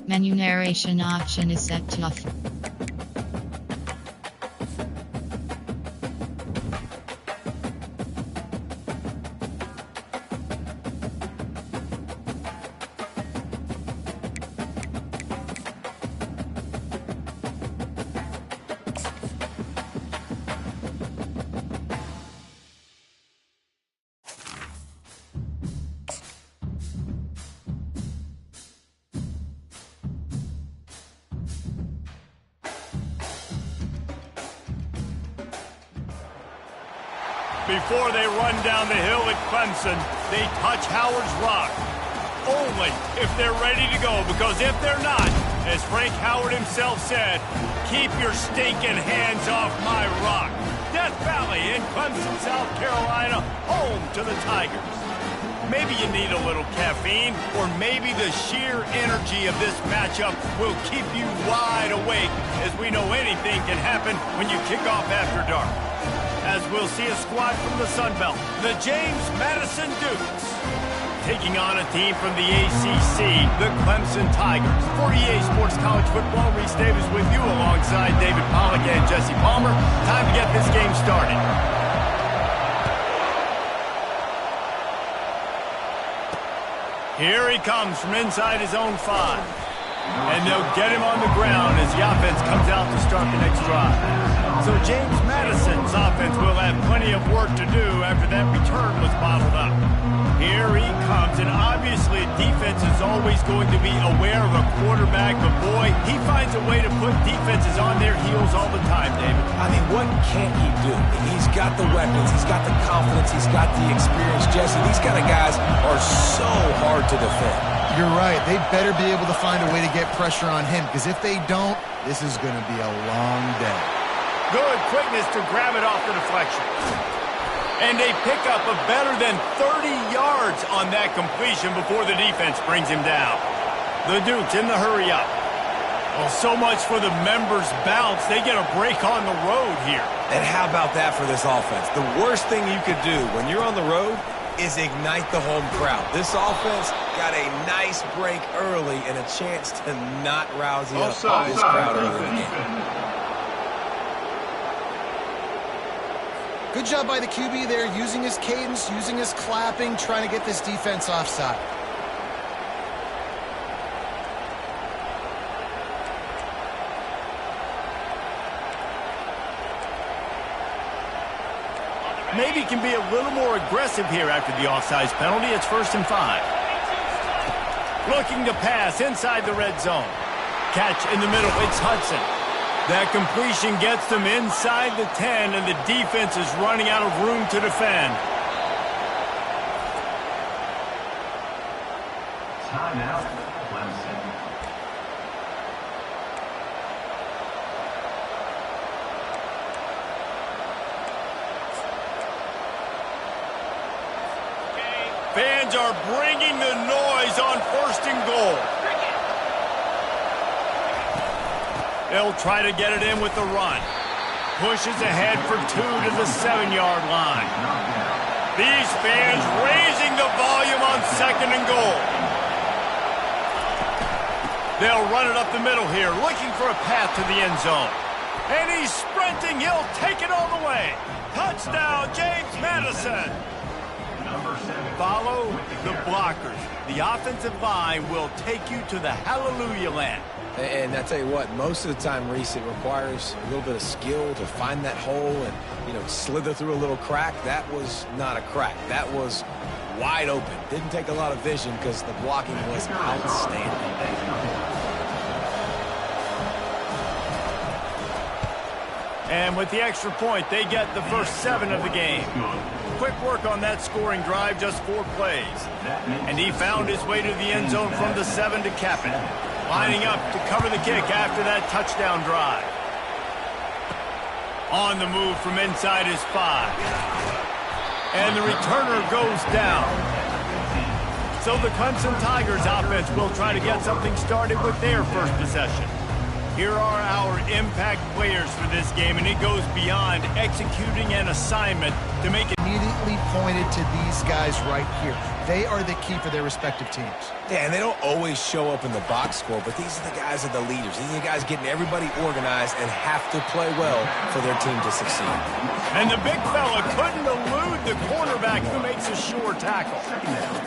Menu narration option is set to off. Before they run down the hill at Clemson, they touch Howard's rock. Only if they're ready to go, because if they're not, as Frank Howard himself said, keep your stinking hands off my rock. Death Valley in Clemson, South Carolina, home to the Tigers. Maybe you need a little caffeine, or maybe the sheer energy of this matchup will keep you wide awake, as we know anything can happen when you kick off after dark. As we'll see a squad from the Sun Belt, the James Madison Dukes, taking on a team from the ACC, the Clemson Tigers. For EA Sports College Football, Reese Davis with you alongside David Pollack and Jesse Palmer. Time to get this game started. Here he comes from inside his own 5. And they'll get him on the ground as the offense comes out to start the next drive. So James Madison's offense will have plenty of work to do after that return was bottled up. Here he comes, and obviously defense is always going to be aware of a quarterback, but boy, he finds a way to put defenses on their heels all the time, David. I mean, what can't he do? He's got the weapons, he's got the confidence, he's got the experience. Jesse, these kind of guys are so hard to defend. You're right. They better be able to find a way to get pressure on him, because if they don't, this is going to be a long day. Good quickness to grab it off the deflection. And a pickup of better than 30 yards on that completion before the defense brings him down. The Dukes in the hurry up. Well, so much for the members' bounce. They get a break on the road here. And how about that for this offense? The worst thing you could do when you're on the road is ignite the home crowd. This offense got a nice break early and a chance to not rouse up this crowd early in the game. Good job by the QB there, using his cadence, using his clapping, trying to get this defense offside. Maybe can be a little more aggressive here after the offsides penalty. It's 1st and 5. Looking to pass inside the red zone. Catch in the middle. It's Hudson. That completion gets them inside the 10, and the defense is running out of room to defend. Timeout, Clemson. Fans are bringing the noise on 1st and goal. They'll try to get it in with the run. Pushes ahead for 2 to the 7-yard line. These fans raising the volume on 2nd and goal. They'll run it up the middle here, looking for a path to the end zone. And he's sprinting. He'll take it all the way. Touchdown, James Madison. Follow the blockers. The offensive line will take you to the hallelujah land. And I tell you what, most of the time, Reese, it requires a little bit of skill to find that hole and, slither through a little crack. That was not a crack. That was wide open. Didn't take a lot of vision because the blocking was outstanding. And with the extra point, they get the first 7 of the game. Quick work on that scoring drive, just 4 plays. And he found his way to the end zone from the 7 to cap it. Lining up to cover the kick after that touchdown drive. On the move from inside his 5. And the returner goes down. So the Clemson Tigers offense will try to get something started with their first possession. Here are our impact players for this game, and it goes beyond executing an assignment to make it. Immediately pointed to these guys right here. They are the key for their respective teams. Yeah, and they don't always show up in the box score, but these are the guys that are the leaders. These are the guys getting everybody organized and have to play well for their team to succeed. And the big fella couldn't elude the cornerback who makes a sure tackle.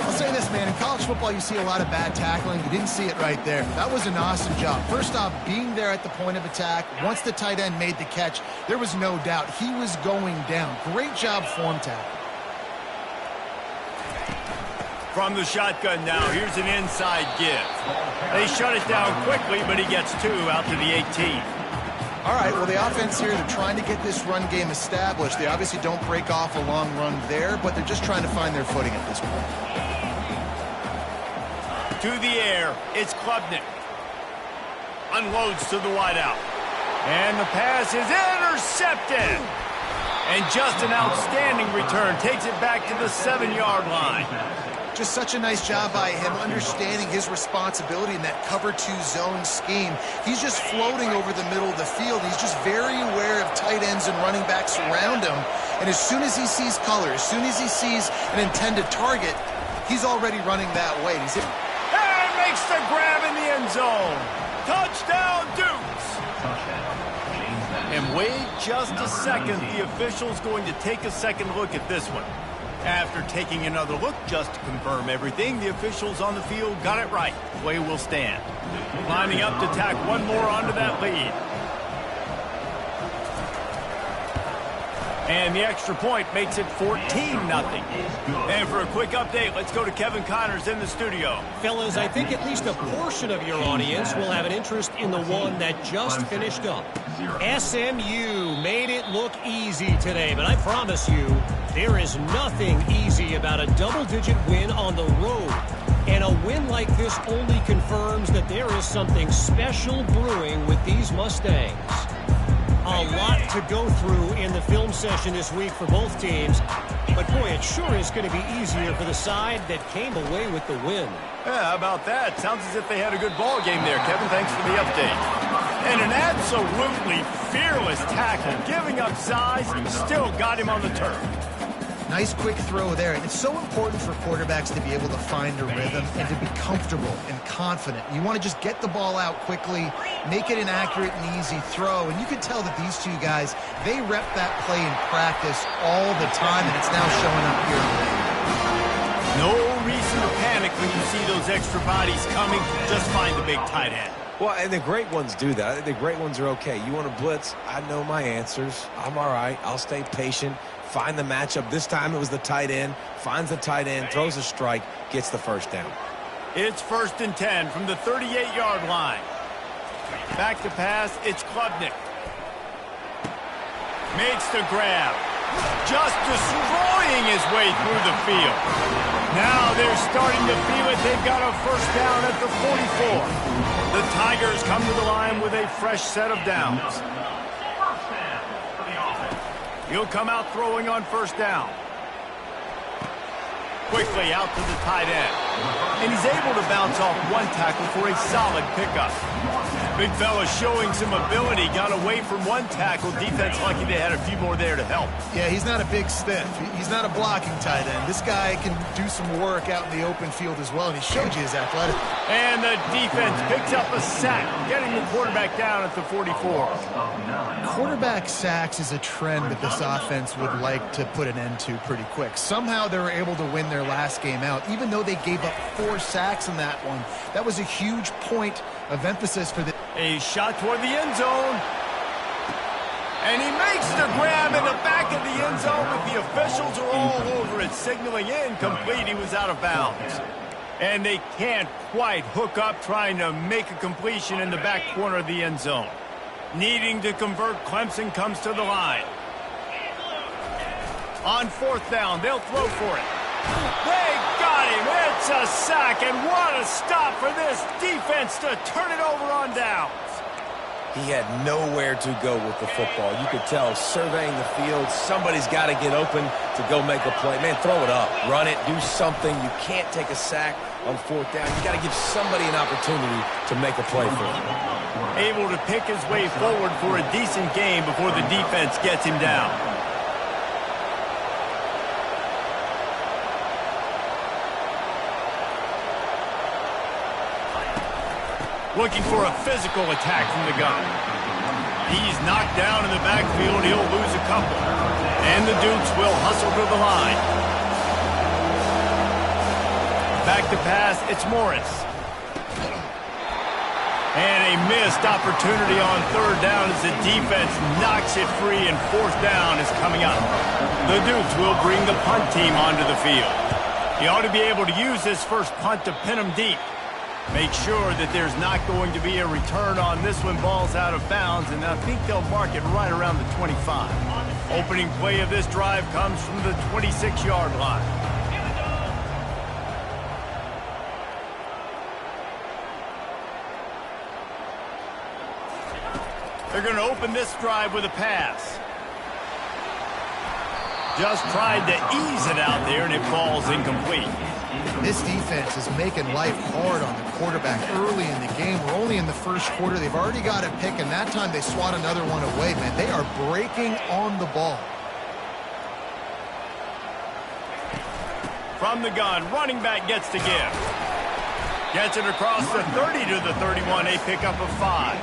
I'll say this, man. In college football, you see a lot of bad tackling. You didn't see it right there. That was an awesome job. First off, being there at the point of attack. Once the tight end made the catch, there was no doubt he was going down. Great job form tackle. From the shotgun now, here's an inside give. They shut it down quickly, but he gets 2 out to the 18. All right, well, the offense here, they're trying to get this run game established. They obviously don't break off a long run there, but they're just trying to find their footing at this point. To the air, it's Klubnik. Unloads to the wideout. And the pass is intercepted. And just an outstanding return. Takes it back to the 7-yard line. Just such a nice job by him understanding his responsibility in that cover 2 zone scheme. He's just floating over the middle of the field. He's just very aware of tight ends and running backs around him. And as soon as he sees color, as soon as he sees an intended target, he's already running that way. And makes the grab in the end zone. Touchdown, Dukes. And wait just a second. The official's going to take a second look at this one. After taking another look just to confirm everything, the officials on the field got it right. Play will stand. Lining up to tack one more onto that lead. And the extra point makes it 14-0. And for a quick update, let's go to Kevin Connors in the studio. Fellas, I think at least a portion of your audience will have an interest in the one that just finished up. SMU made it look easy today, but I promise you, there is nothing easy about a double-digit win on the road. And a win like this only confirms that there is something special brewing with these Mustangs. A lot to go through in the film session this week for both teams. But, boy, it sure is going to be easier for the side that came away with the win. Yeah, how about that? Sounds as if they had a good ball game there, Kevin. Thanks for the update. And an absolutely fearless tackle, giving up size, still got him on the turf. Nice quick throw there. And it's so important for quarterbacks to be able to find a rhythm and to be comfortable and confident. You want to just get the ball out quickly, make it an accurate and easy throw. And you can tell that these two guys, they rep that play in practice all the time, and it's now showing up here. No reason to panic when you see those extra bodies coming. Just find the big tight end. Well, and the great ones do that. I think the great ones are okay. You want to blitz? I know my answers. I'm all right. I'll stay patient. Find the matchup. This time it was the tight end. Finds the tight end, throws a strike, gets the first down. It's 1st and 10 from the 38-yard line. Back to pass, it's Klubnik. Makes the grab. Just destroying his way through the field. Now they're starting to feel it. They've got a first down at the 44. The Tigers come to the line with a fresh set of downs. He'll come out throwing on first down. Quickly out to the tight end. And he's able to bounce off one tackle for a solid pickup. Big fella showing some ability. Got away from one tackle. Defense lucky they had a few more there to help. Yeah, he's not a big stiff. He's not a blocking tight end. This guy can do some work out in the open field as well, and he showed you his athletic. And the defense picks up a sack, getting the quarterback down at the 44. Quarterback sacks is a trend that this offense would like to put an end to pretty quick. Somehow they were able to win their last game out, even though they gave up 4 sacks in that one. That was a huge point of emphasis for the... A shot toward the end zone. And he makes the grab in the back of the end zone, but the officials are all over it, signaling incomplete. He was out of bounds. And they can't quite hook up trying to make a completion in the back corner of the end zone. Needing to convert, Clemson comes to the line. On 4th down, they'll throw for it. They got him. It's a sack, and what a stop for this defense to turn it over on downs. He had nowhere to go with the football. You could tell, surveying the field, somebody's got to get open to go make a play. Man, throw it up, run it, do something. You can't take a sack on 4th down. You got to give somebody an opportunity to make a play for him. Able to pick his way forward for a decent game before the defense gets him down. looking for a physical attack from the gun. He's knocked down in the backfield. He'll lose a couple. And the Dukes will hustle to the line. Back to pass, it's Morris. And a missed opportunity on third down as the defense knocks it free and fourth down is coming up. The Dukes will bring the punt team onto the field. He ought to be able to use this first punt to pin them deep. Make sure that there's not going to be a return on this one. Ball's out of bounds, and I think they'll mark it right around the 25. Opening play of this drive comes from the 26-yard line. They're going to open this drive with a pass. Just tried to ease it out there, and it falls incomplete. This defense is making life hard on the quarterback early in the game. We're only in the first quarter. They've already got a pick, and that time they swat another one away, man. They are breaking on the ball. From the gun, running back gets to give. Gets it across the 30 to the 31, a pickup of 5.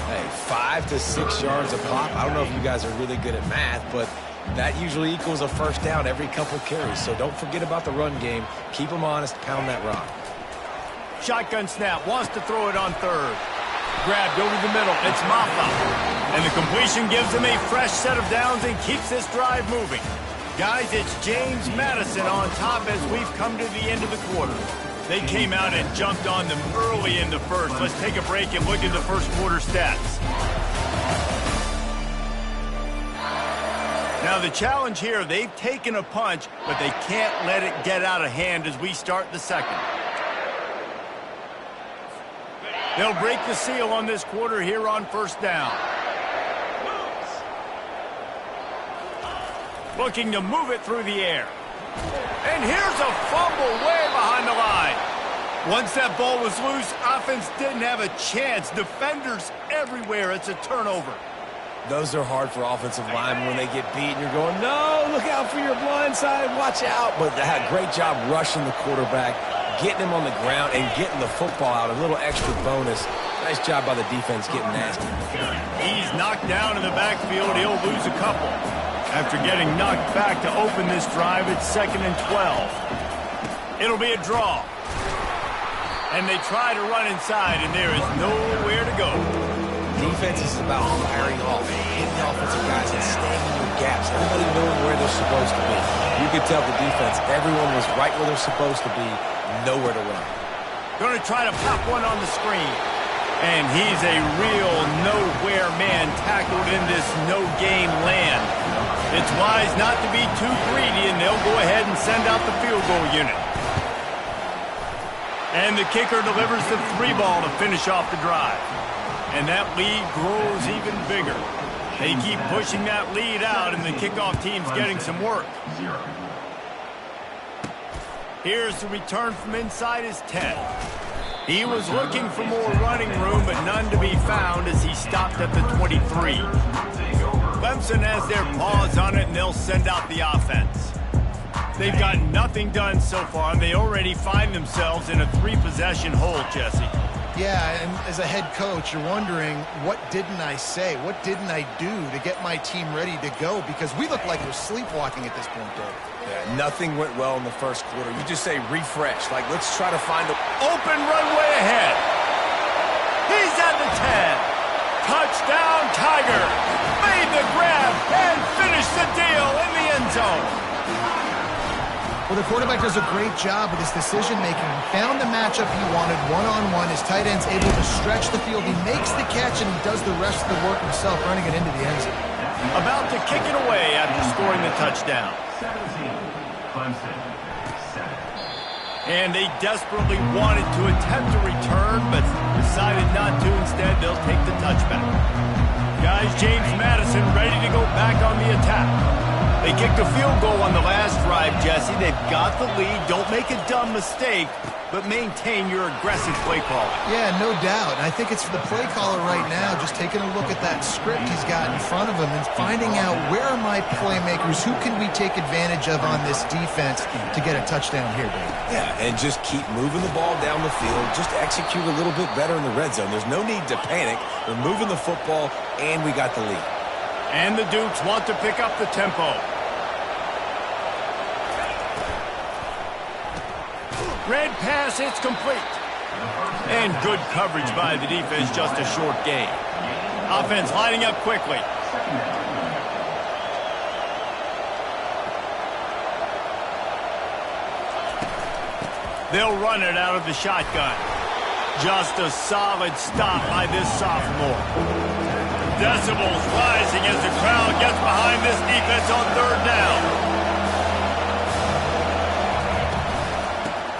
Hey, 5 to 6 yards a pop. I don't know if you guys are really good at math, but that usually equals a first down every couple carries. So don't forget about the run game. Keep them honest. Pound that rock. Shotgun snap. Wants to throw it on third. Grabbed over the middle. It's Maffa. And the completion gives him a fresh set of downs and keeps this drive moving. Guys, it's James Madison on top as we've come to the end of the quarter. They came out and jumped on them early in the first. Let's take a break and look at the first quarter stats. Now the challenge here, they've taken a punch, but they can't let it get out of hand as we start the second. They'll break the seal on this quarter here on first down. Looking to move it through the air. And here's a fumble way behind the line. Once that ball was loose, offense didn't have a chance. Defenders everywhere. It's a turnover. Those are hard for offensive linemen when they get beat. You're going, no, look out for your blind side. Watch out. But they had a great job rushing the quarterback, getting him on the ground, and getting the football out. A little extra bonus. Nice job by the defense getting nasty. He's knocked down in the backfield. He'll lose a couple. After getting knocked back to open this drive, it's 2nd and 12. It'll be a draw. And they try to run inside, and there is nowhere to go. Defense is about firing off, hitting the offensive guys and staying in your gaps. Everybody knowing where they're supposed to be. You could tell the defense, everyone was right where they're supposed to be, nowhere to run. Going to try to pop one on the screen. And he's a real nowhere man tackled in this no-game land. It's wise not to be too greedy, and they'll go ahead and send out the field goal unit. And the kicker delivers the 3-ball to finish off the drive. And that lead grows even bigger. They keep pushing that lead out, and the kickoff team's getting some work. Here's the return from inside his 10. He was looking for more running room, but none to be found as he stopped at the 23. Clemson has their paws on it, and they'll send out the offense. They've got nothing done so far, and they already find themselves in a 3-possession hole, Jesse. Yeah, and as a head coach, you're wondering, what didn't I say? What didn't I do to get my team ready to go? Because we look like we're sleepwalking at this point, Dave. Yeah, nothing went well in the first quarter. You just say refresh. Like, let's try to find the open runway ahead. He's at the 10. Touchdown, Tiger. Made the grab and finished the deal in the end zone. Well, the quarterback does a great job with his decision-making. He found the matchup he wanted one-on-one. His tight end's able to stretch the field. He makes the catch, and he does the rest of the work himself, running it into the end zone. About to kick it away after scoring the touchdown. 17, Clemson, 7. And they desperately wanted to attempt a return, but decided not to. Instead, they'll take the touchback. Guys, James Madison ready to go back on the attack. They kicked a field goal on the last drive, Jesse. They've got the lead. Don't make a dumb mistake, but maintain your aggressive play calling. Yeah, no doubt. And I think it's for the play caller right now, just taking a look at that script he's got in front of him and finding out where are my playmakers, who can we take advantage of on this defense to get a touchdown here, Dave. Yeah, and just keep moving the ball down the field. Just execute a little bit better in the red zone. There's no need to panic. We're moving the football, and we got the lead. And the Dukes want to pick up the tempo. Red pass, it's complete. And good coverage by the defense, just a short gain. Offense lining up quickly. They'll run it out of the shotgun. Just a solid stop by this sophomore. Decibels rising as the crowd gets behind this defense on third down.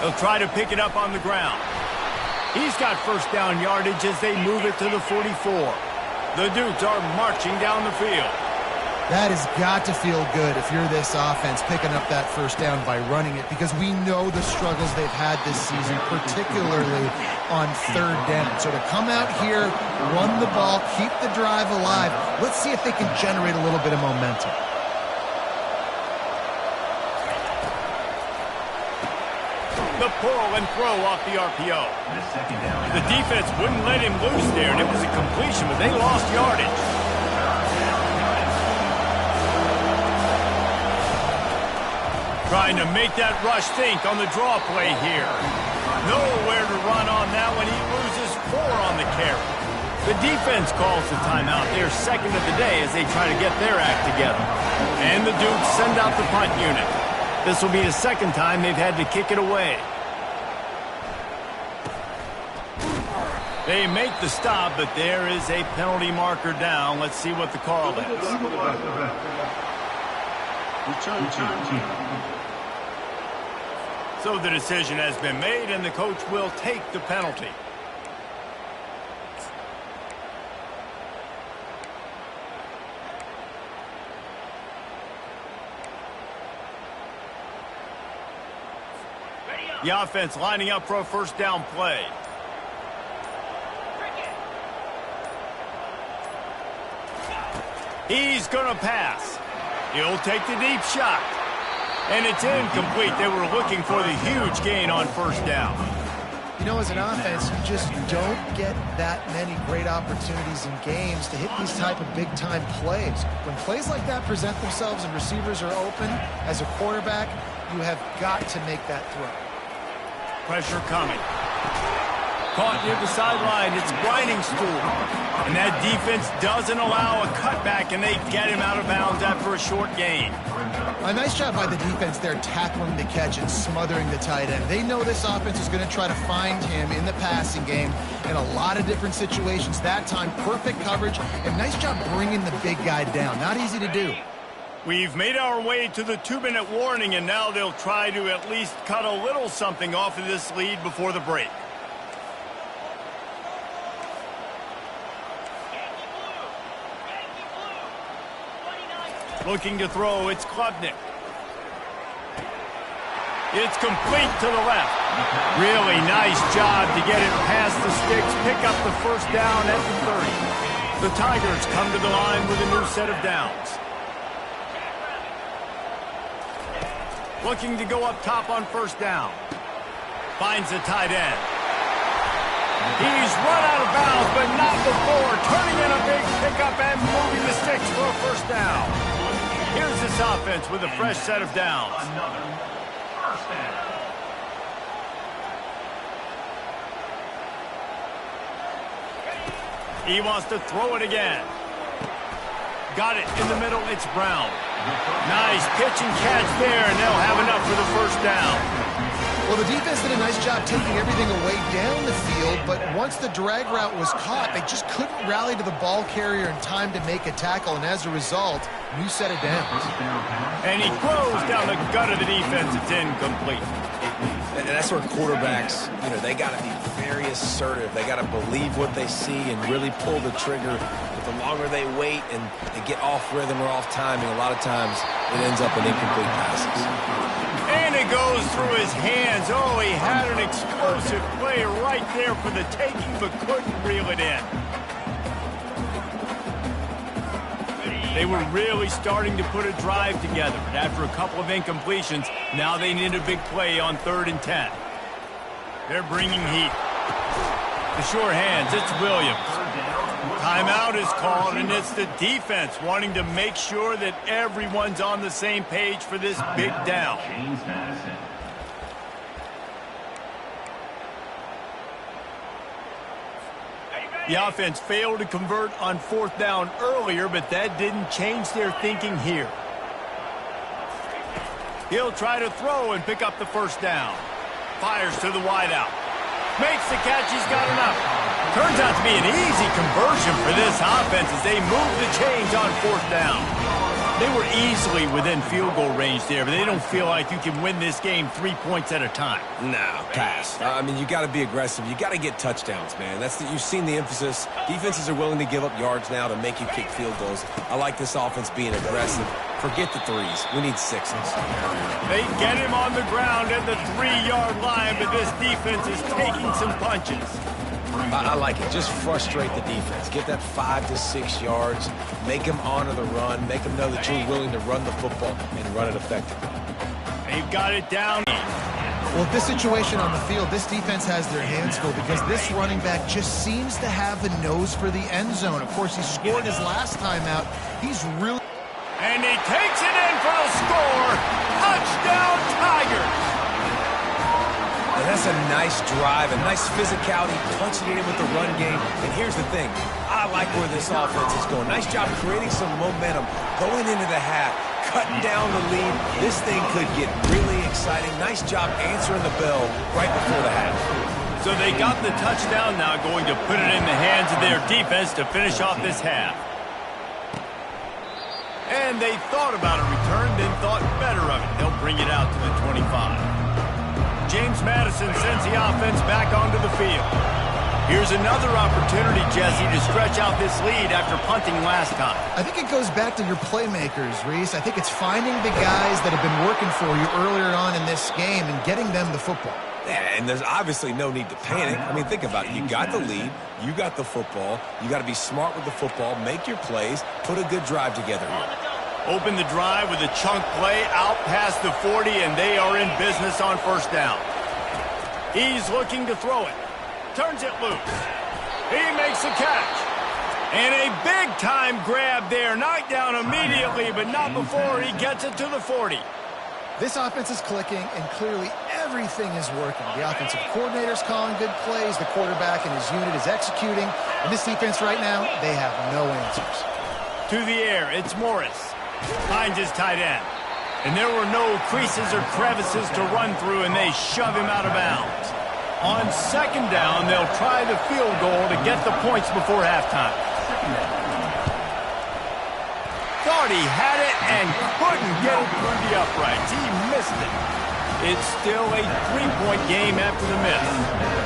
They'll try to pick it up on the ground. He's got first down yardage as they move it to the 44. The Dukes are marching down the field. That has got to feel good if you're this offense picking up that first down by running it, because we know the struggles they've had this season, particularly on third down. So to come out here, run the ball, keep the drive alive, let's see if they can generate a little bit of momentum. The pull and throw off the RPO. The defense wouldn't let him loose there, and it was a completion, but they lost yardage. Trying to make that rush think on the draw play here. Nowhere to run on that one. He loses 4 on the carry. The defense calls the timeout. They're second of the day as they try to get their act together. And the Dukes send out the punt unit. This will be the second time they've had to kick it away. They make the stop, but there is a penalty marker down. Let's see what the call is. So the decision has been made, and the coach will take the penalty. The offense lining up for a first down play. He's going to pass. He'll take the deep shot. And it's incomplete. They were looking for the huge gain on first down. You know, as an offense, you just don't get that many great opportunities in games to hit these type of big-time plays. When plays like that present themselves and receivers are open, as a quarterback, you have got to make that throw. Pressure coming. Caught near the sideline. It's Briningstool. And that defense doesn't allow a cutback, and they get him out of bounds after a short gain. A nice job by the defense there tackling the catch and smothering the tight end. They know this offense is going to try to find him in the passing game in a lot of different situations. That time, perfect coverage, and nice job bringing the big guy down. Not easy to do. We've made our way to the 2-minute warning, and now they'll try to at least cut a little something off of this lead before the break. Looking to throw, it's Klubnik. It's complete to the left. Really nice job to get it past the sticks, pick up the first down at the 30. The Tigers come to the line with a new set of downs. Looking to go up top on first down. Finds the tight end. He's run out of bounds, but not before. Turning in a big pickup and moving the sticks for a first down. Here's this offense with a fresh set of downs. Another first down. He wants to throw it again. Got it in the middle. It's Brown. Nice pitch and catch there, and they'll have enough for the first down. Well, the defense did a nice job taking everything away down the field, but once the drag route was caught, they just couldn't rally to the ball carrier in time to make a tackle, and as a result, new set of downs. And he throws down the gut of the defense. It's incomplete. And that's where quarterbacks, they got to be very assertive. They got to believe what they see and really pull the trigger the longer they wait and they get off rhythm or off timing, a lot of times it ends up in incomplete passes. And it goes through his hands. Oh, he had an explosive play right there for the taking, but couldn't reel it in. They were really starting to put a drive together, but after a couple of incompletions, now they need a big play on 3rd and 10. They're bringing heat. The sure hands, it's Williams. Timeout is called, and it's the defense wanting to make sure that everyone's on the same page for this big down. The offense failed to convert on 4th down earlier, but that didn't change their thinking here. He'll try to throw and pick up the 1st down. Fires to the wideout. Makes the catch. He's got enough. Turns out to be an easy conversion for this offense as they move the chains on 4th down. They were easily within field goal range there, but they don't feel like you can win this game 3 points at a time. No, pass. I mean, you got to be aggressive. You got to get touchdowns, man. You've seen the emphasis. Defenses are willing to give up yards now to make you kick field goals. I like this offense being aggressive. Forget the threes. We need 6s. They get him on the ground at the 3-yard line, but this defense is taking some punches. I like it. Just frustrate the defense. Get that 5 to 6 yards. Make them honor the run. Make them know that you're willing to run the football and run it effectively. They've got it down. Well, this situation on the field, this defense has their hands full because this running back just seems to have a nose for the end zone. Of course, he scored his last time out. He's really... And he takes it in for the score. Touchdown, Tigers. And that's a nice drive, a nice physicality, punching it in with the run game. And here's the thing. I like where this offense is going. Nice job creating some momentum, going into the half, cutting down the lead. This thing could get really exciting. Nice job answering the bell right before the half. So they got the touchdown, now going to put it in the hands of their defense to finish off this half. And they thought about a return, then thought better of it. They'll bring it out to the 25. James Madison sends the offense back onto the field. Here's another opportunity, Jesse, to stretch out this lead after punting last time. I think it goes back to your playmakers, Reese. I think it's finding the guys that have been working for you earlier on in this game and getting them the football. Yeah, and there's obviously no need to panic. I mean, think about it. You got the lead. You got the football. You got to be smart with the football. Make your plays. Put a good drive together here. Open the drive with a chunk play out past the 40, and they are in business on 1st down. He's looking to throw it. Turns it loose. He makes the catch. And a big-time grab there. Knocked down immediately, but not before he gets it to the 40. This offense is clicking, and clearly everything is working. The offensive coordinator's calling good plays. The quarterback and his unit is executing. And this defense right now, they have no answers. To the air, it's Morris. Finds his tight end. And there were no creases or crevices to run through, and they shove him out of bounds. On 2nd down, they'll try the field goal to get the points before halftime. Thought he had it and couldn't get it through the uprights. He missed it. It's still a 3-point game after the miss.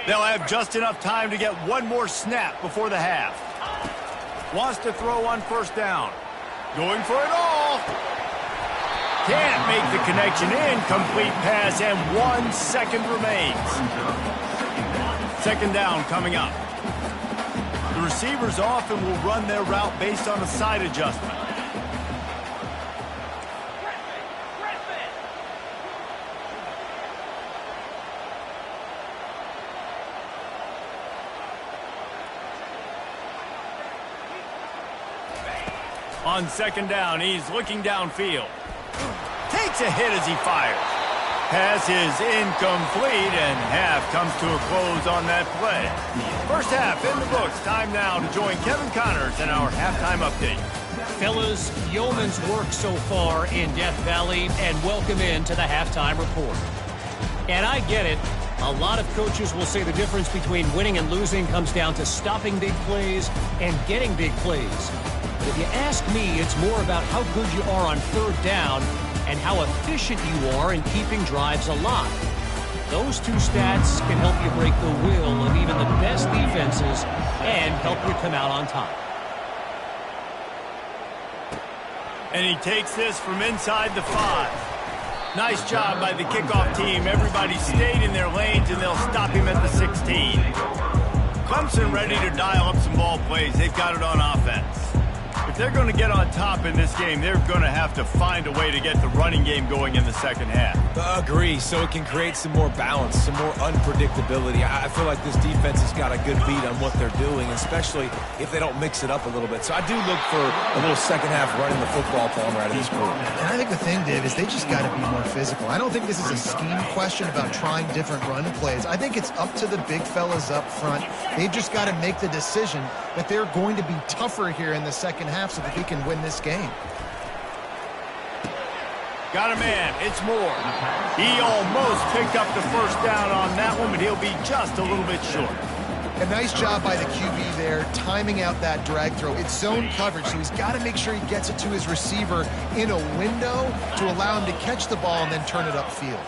They'll have just enough time to get one more snap before the half. Wants to throw on 1st down. Going for it all. Can't make the connection. Incomplete pass, and 1 second remains. 2nd down coming up. The receivers often will run their route based on a side adjustment. On 2nd down, he's looking downfield. Takes a hit as he fires. Pass is incomplete, and half comes to a close on that play. 1st half in the books. Time now to join Kevin Connors in our halftime update. Fellas, yeoman's work so far in Death Valley, and welcome in to the halftime report. And I get it. A lot of coaches will say the difference between winning and losing comes down to stopping big plays and getting big plays. But if you ask me, it's more about how good you are on third down and how efficient you are in keeping drives alive. Those two stats can help you break the will of even the best defenses and help you come out on top. And he takes this from inside the 5. Nice job by the kickoff team. Everybody stayed in their lanes, and they'll stop him at the 16. Clemson ready to dial up some ball plays. They've got it on offense. If they're going to get on top in this game, they're going to have to find a way to get the running game going in the second half. Agree, so it can create some more balance, some more unpredictability. I feel like this defense has got a good beat on what they're doing, especially if they don't mix it up a little bit. So I do look for a little second half running the football Palmer out of this group. And I think the thing, Dave, is they just got to be more physical. I don't think this is a scheme question about trying different run plays. I think it's up to the big fellas up front. They've just got to make the decision that they're going to be tougher here in the second half so that they can win this game. Got a man. It's Moore. He almost picked up the first down on that one, but he'll be just a little bit short. A nice job by the QB there, timing out that drag throw. It's zone coverage, so he's got to make sure he gets it to his receiver in a window to allow him to catch the ball and then turn it upfield.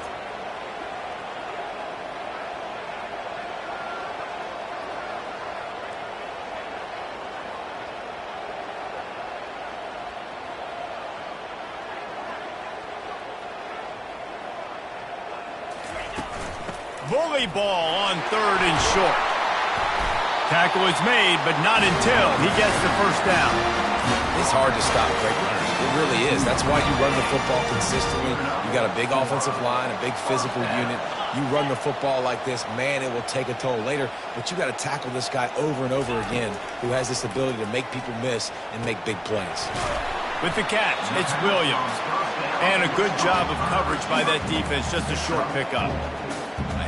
Bully ball on third and short. Tackle is made, but not until he gets the first down. It's hard to stop great runners. It really is. That's why you run the football consistently. You got a big offensive line, a big physical unit. You run the football like this, man, it will take a toll later. But you got to tackle this guy over and over again who has this ability to make people miss and make big plays. With the catch, it's Williams. And a good job of coverage by that defense, just a short pickup.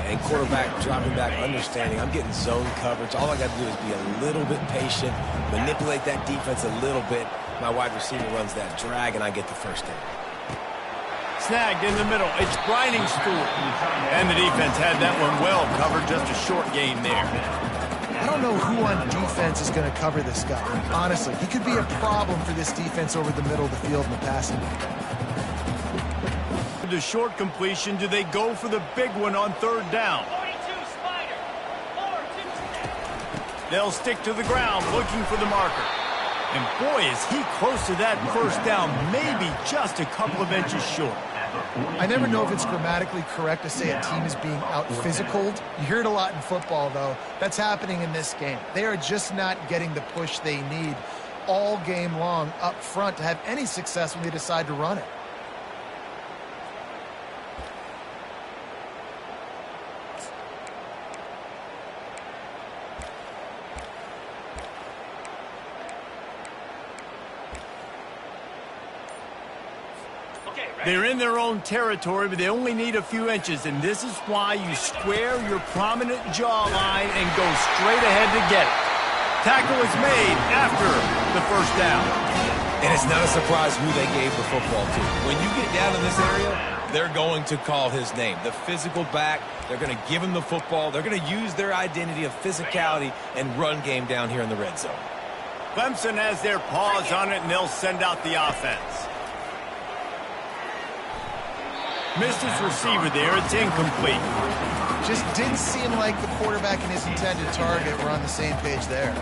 And quarterback dropping back, understanding I'm getting zone coverage. All I got to do is be a little bit patient, manipulate that defense a little bit. My wide receiver runs that drag, and I get the first down. Snagged in the middle. It's Briningstool. And the defense had that one well covered. Just a short gain there. I don't know who on defense is going to cover this guy. Honestly, he could be a problem for this defense over the middle of the field in the passing game. The short completion, do they go for the big one on third down? 42 Spider. 4-2. They'll stick to the ground looking for the marker. And boy, is he close to that first down, maybe just a couple of inches short. I never know if it's grammatically correct to say a team is being out-physicaled. You hear it a lot in football, though. That's happening in this game. They are just not getting the push they need all game long up front to have any success when they decide to run it. They're in their own territory, but they only need a few inches, and this is why you square your prominent jawline and go straight ahead to get it. Tackle is made after the first down. And it's not a surprise who they gave the football to. When you get down in this area, they're going to call his name. The physical back, they're going to give him the football. They're going to use their identity of physicality and run game down here in the red zone. Clemson has their paws on it, and they'll send out the offense. Missed his receiver there. It's incomplete. Just didn't seem like the quarterback and his intended target were on the same page there.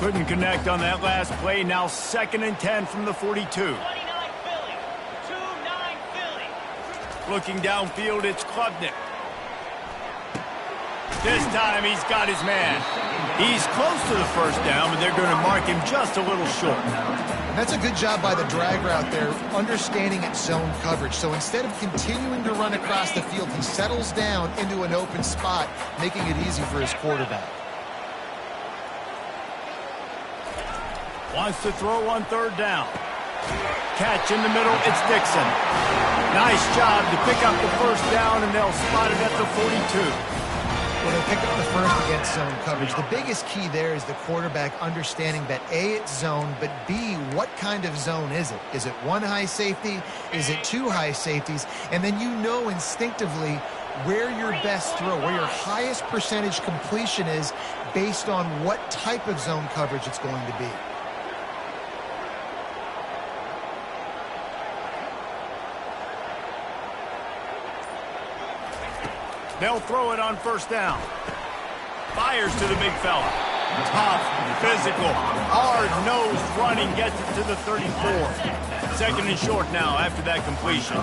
Couldn't connect on that last play. Now 2nd and 10 from the 42. 29 Philly. 2-9 Philly. Looking downfield, it's Klubnik. This time he's got his man. He's close to the first down, but they're going to mark him just a little short. That's a good job by the drag route there, understanding its zone coverage. So instead of continuing to run across the field, he settles down into an open spot, making it easy for his quarterback. Wants to throw on third down. Catch in the middle, it's Dixon. Nice job to pick up the first down, and they'll spot it at the 42. Well, they picked up the first against zone coverage. The biggest key there is the quarterback understanding that A, it's zone, but B, what kind of zone is it? Is it one high safety? Is it two high safeties? And then you know instinctively where your best throw, where your highest percentage completion is based on what type of zone coverage it's going to be. They'll throw it on first down. Fires to the big fella. Tough, physical, hard-nosed running gets it to the 34. Second and short now after that completion.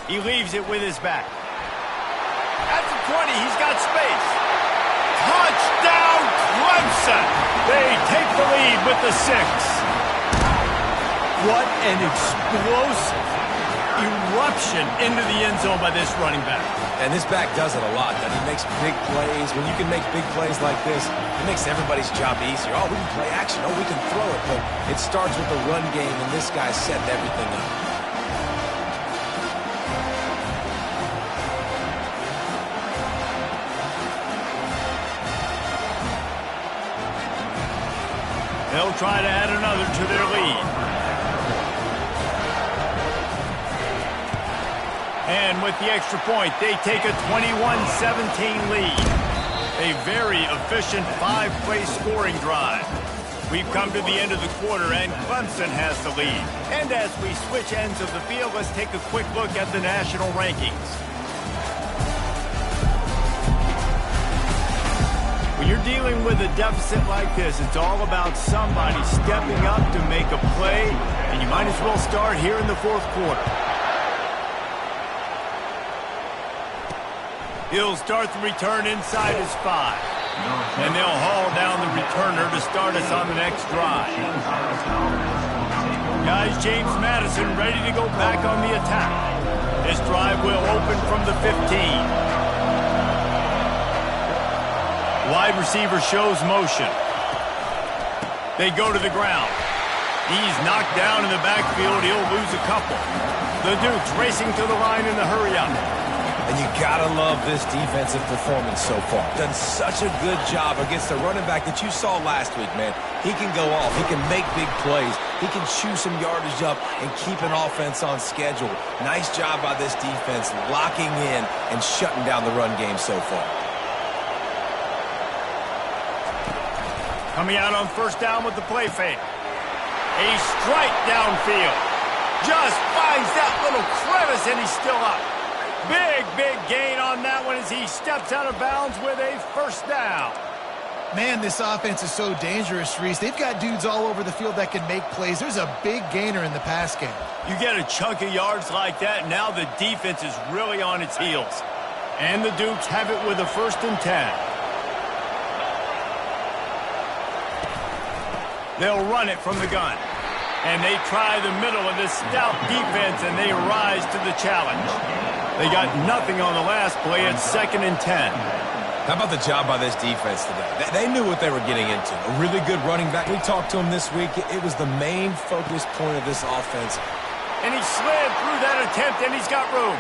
He leaves it with his back. At the 20, he's got space. Touchdown, Clemson! They take the lead with the 6. What an explosive eruption into the end zone by this running back. And this back does it a lot. He makes big plays. When you can make big plays like this, it makes everybody's job easier. Oh, we can play action. Oh, we can throw it. But it starts with the run game, and this guy's setting everything up. They'll try to add another to their lead. And with the extra point, they take a 21-17 lead. A very efficient 5-play scoring drive. We've come to the end of the quarter, and Clemson has the lead. And as we switch ends of the field, let's take a quick look at the national rankings. When you're dealing with a deficit like this, it's all about somebody stepping up to make a play, and you might as well start here in the fourth quarter. He'll start the return inside his 5. And they'll haul down the returner to start us on the next drive. Guys, James Madison ready to go back on the attack. This drive will open from the 15. Wide receiver shows motion. They go to the ground. He's knocked down in the backfield. He'll lose a couple. The Dukes racing to the line in the hurry-up. And you gotta love this defensive performance so far. Done such a good job against the running back that you saw last week, man. He can go off. He can make big plays. He can chew some yardage up and keep an offense on schedule. Nice job by this defense locking in and shutting down the run game so far. Coming out on first down with the play fake. A strike downfield. Just finds that little crevice, and he's still up. Big gain on that one as he steps out of bounds with a first down. Man, this offense is so dangerous, Reese. They've got dudes all over the field that can make plays. There's a big gainer in the pass game. You get a chunk of yards like that, now the defense is really on its heels. And the Dukes have it with a 1st and 10. They'll run it from the gun. And they try the middle of this stout defense, and they rise to the challenge. They got nothing on the last play. It's 2nd and 10. How about the job by this defense today? They knew what they were getting into. A really good running back. We talked to him this week. It was the main focus point of this offense. And he slid through that attempt, and he's got room.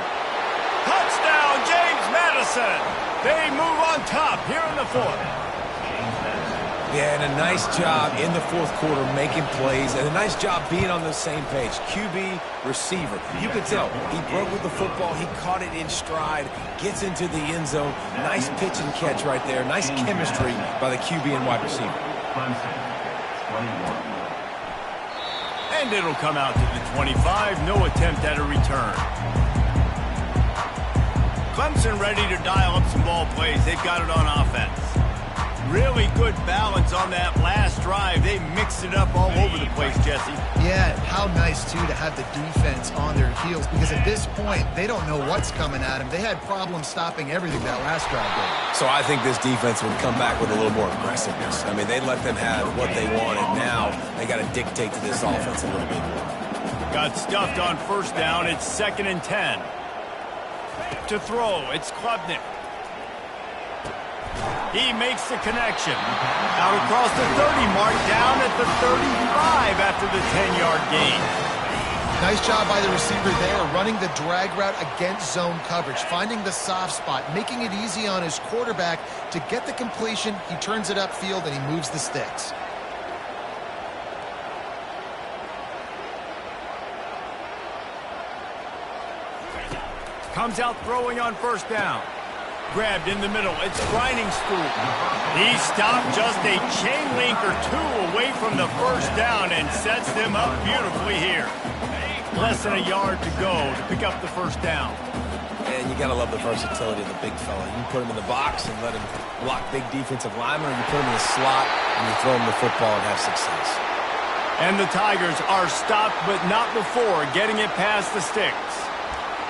Touchdown, James Madison. They move on top here in the 4th. Yeah, and a nice job in the fourth quarter making plays, and a nice job being on the same page. QB, receiver. You could tell he broke with the football. He caught it in stride, gets into the end zone. Nice pitch and catch right there. Nice chemistry by the QB and wide receiver. And it'll come out to the 25. No attempt at a return. Clemson ready to dial up some ball plays. They've got it on offense. Really good balance on that last drive. They mixed it up all over the place, Jesse. Yeah, how nice, too, to have the defense on their heels, because at this point, they don't know what's coming at them. They had problems stopping everything that last drive did. So I think this defense would come back with a little more aggressiveness. I mean, they let them have what they wanted. Now they got to dictate to this offense a little bit more. Got stuffed on first down. It's 2nd and 10. To throw, it's Klubnik. He makes the connection. Out across the 30 mark, down at the 35 after the 10-yard gain. Nice job by the receiver there, running the drag route against zone coverage, finding the soft spot, making it easy on his quarterback to get the completion. He turns it upfield and he moves the sticks. Comes out throwing on first down. Grabbed in the middle. It's Grinding Stool. He stopped just a chain link or two away from the first down and sets them up beautifully here. Less than a yard to go to pick up the first down. And you got to love the versatility of the big fella. You can put him in the box and let him block big defensive linemen, or you put him in the slot and you throw him the football and have success. And the Tigers are stopped, but not before getting it past the sticks.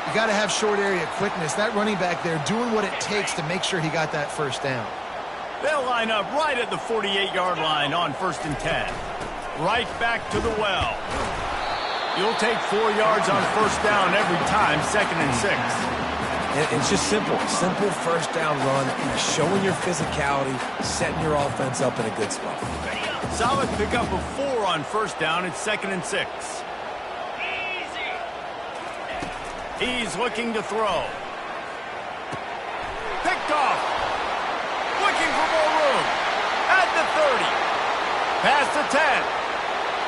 You got to have short area quickness. That running back there doing what it takes to make sure he got that first down. They'll line up right at the 48-yard line on 1st and 10. Right back to the well. You'll take 4 yards on first down every time, 2nd and 6. It's just simple. Simple first down run, showing your physicality, setting your offense up in a good spot. Solid pickup of 4 on first down. It's 2nd and 6. He's looking to throw. Picked off. Looking for more room. At the 30. Past the 10.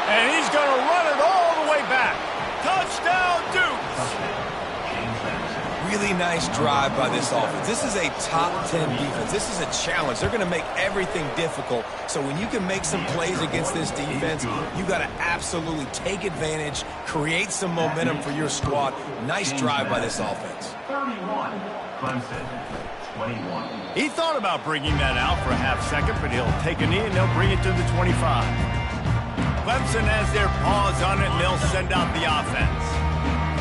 And he's going to run it all the way back. Touchdown, Dukes. Really nice drive by this offense. This is a top 10 defense. This is a challenge. They're going to make everything difficult. So when you can make some plays against this defense, you got to absolutely take advantage, create some momentum for your squad. Nice drive by this offense. 31, Clemson, 21. He thought about bringing that out for a half second, but he'll take a knee and they'll bring it to the 25. Clemson has their paws on it and they'll send out the offense.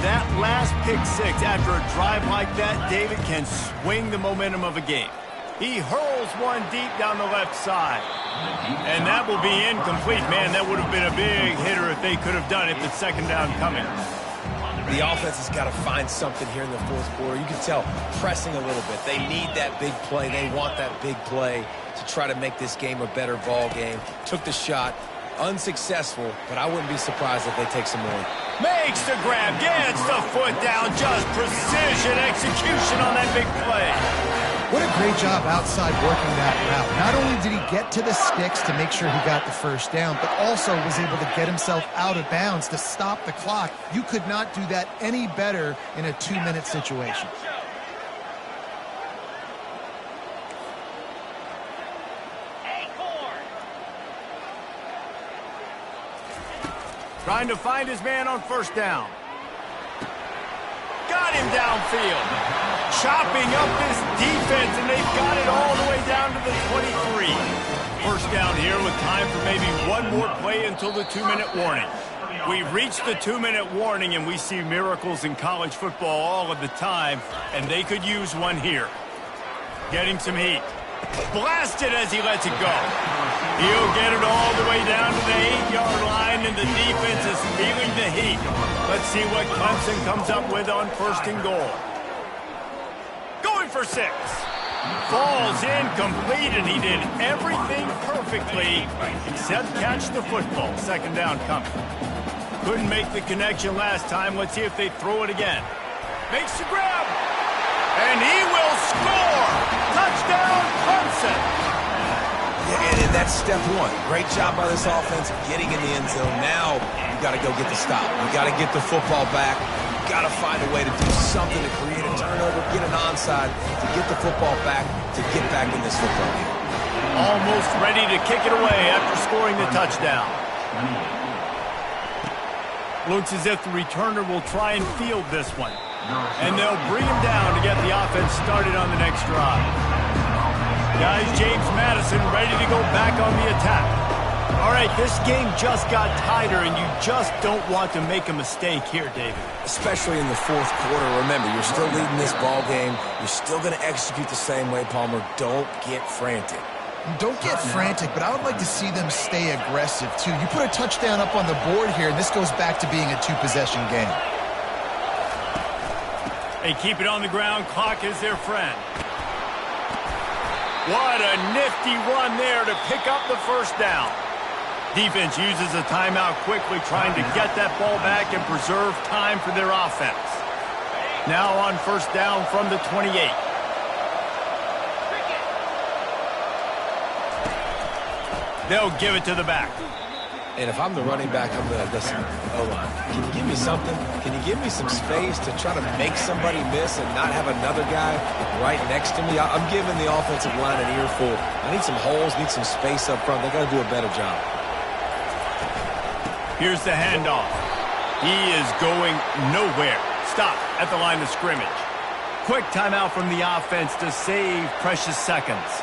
That last pick 6 after a drive like that, David can swing the momentum of a game. He hurls one deep down the left side. And that will be incomplete. Man, that would have been a big hitter if they could have done it. The 2nd down coming. The offense has got to find something here in the 4th quarter. You can tell pressing a little bit. They need that big play. They want that big play to try to make this game a better ball game. Took the shot. Unsuccessful, but I wouldn't be surprised if they take some more. Makes the grab, gets the foot down, just precision execution on that big play. What a great job outside working that route. Not only did he get to the sticks to make sure he got the first down, but also was able to get himself out of bounds to stop the clock. You could not do that any better in a 2-minute situation. Trying to find his man on first down. Got him downfield. Chopping up this defense, and they've got it all the way down to the 23. First down here with time for maybe one more play until the 2-minute warning. We've reached the 2-minute warning, and we see miracles in college football all of the time, and they could use one here. Getting some heat. Blasted as he lets it go. He'll get it all the way down to the 8-yard line, and the defense is feeling the heat. Let's see what Clemson comes up with on 1st and goal. Going for 6. Falls incomplete, and he did everything perfectly except catch the football. 2nd down coming. Couldn't make the connection last time. Let's see if they throw it again. Makes the grab. And he will score! Touchdown, Clemson! Yeah, and that's step 1. Great job by this offense getting in the end zone. Now you got to go get the stop. You got to get the football back. You got to find a way to do something to create a turnover, get an onside, to get the football back, to get back in this football game. Almost ready to kick it away after scoring the touchdown. Looks as if the returner will try and field this one. And they'll bring him down to get the offense started on the next drive. Guys, James Madison ready to go back on the attack. All right, this game just got tighter, and you just don't want to make a mistake here, David. Especially in the fourth quarter. Remember, you're still leading this ball game. You're still going to execute the same way, Palmer. Don't get frantic. Don't get frantic, but I would like to see them stay aggressive, too. You put a touchdown up on the board here, and this goes back to being a two-possession game. They keep it on the ground. Clock is their friend. What a nifty run there to pick up the first down. Defense uses a timeout quickly, trying to get that ball back and preserve time for their offense. Now on first down from the 28. They'll give it to the back. And if I'm the running back, I'm going to listen. O-line, can you give me something? Can you give me some space to try to make somebody miss and not have another guy right next to me? I'm giving the offensive line an earful. I need some holes, need some space up front. They got to do a better job. Here's the handoff. He is going nowhere. Stop at the line of scrimmage. Quick timeout from the offense to save precious seconds.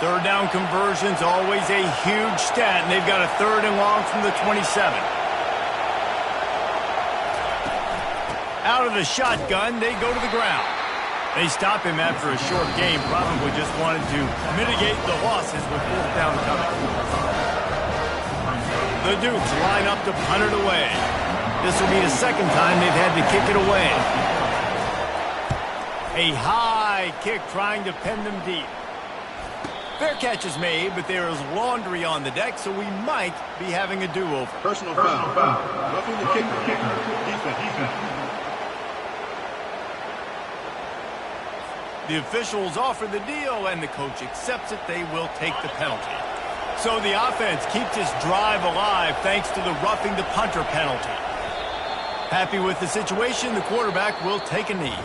Third down conversions, always a huge stat, and they've got a 3rd and long from the 27. Out of the shotgun, they go to the ground. They stop him after a short game, probably just wanted to mitigate the losses with 4th down coming. The Dukes line up to punt it away. This will be the 2nd time they've had to kick it away. A high kick trying to pen them deep. Fair catch is made, but there is laundry on the deck, so we might be having a do-over. Personal foul. Roughing the kicker. Defense. The officials offer the deal, and the coach accepts it. They will take the penalty. So the offense keeps this drive alive thanks to the roughing the punter penalty. Happy with the situation, the quarterback will take a knee.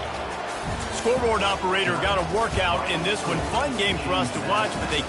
Scoreboard operator got a workout in this one. Fun game for us to watch, but they